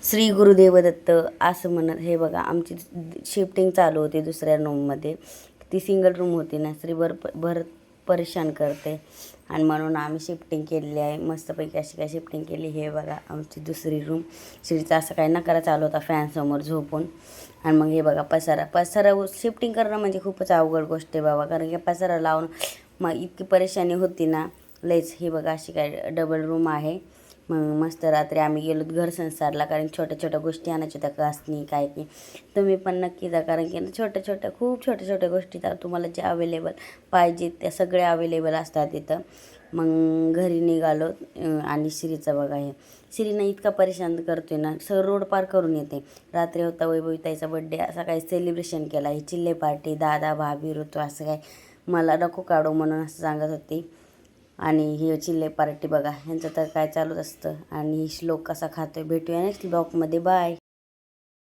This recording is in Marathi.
श्री गुरुदेव दत्त असं म्हणत हे बघा आमची शिफ्टिंग चालू होती दुसऱ्या रूममध्ये. ती सिंगल रूम होती ना, श्री भर परेशान करते आणि म्हणून आम्ही शिफ्टिंग केलेली आहे. मस्तपैकी अशी काय शिफ्टिंग केली. हे बघा आमची दुसरी रूम. श्रीचा असं काय नकारा चालू होता फॅनसमोर झोपून. आणि मग हे बघा पसारा शिफ्टिंग करणं म्हणजे खूपच अवघड गोष्ट आहे बाबा, कारण की पसारा लावून मग इतकी परेशानी होती ना लयच. हे बघा अशी काय डबल रूम आहे. मग मस्त रात्री आम्ही गेलो घर संसारला, कारण छोट्या छोट्या गोष्टी आणायच्या त्या घासणी काय की. तुम्ही पण नक्की जा, कारण की खूप छोट्या छोट्या गोष्टी तुम्हाला जे अवेलेबल पाहिजे त्या सगळ्या अवेलेबल असतात इथं. मग घरी निघालो आणि श्रीचं बघा हे श्रीनं इतका परेशान करतोय ना, रोड पार करून येते. रात्री होता वैभवीताईचा बड्डे, असा काही सेलिब्रेशन केला. ही चिल्ले पार्टी दादा भाभी ऋतू असं काय मला नको काढू म्हणून असं सांगत होती. आणि ही चिल्ले पार्टी बघा ह्यांचं तर काय चालूच असतं. आणि श्लोक कसा खातोय. भेटूया नेक्स्ट ब्लॉगमध्ये. बाय.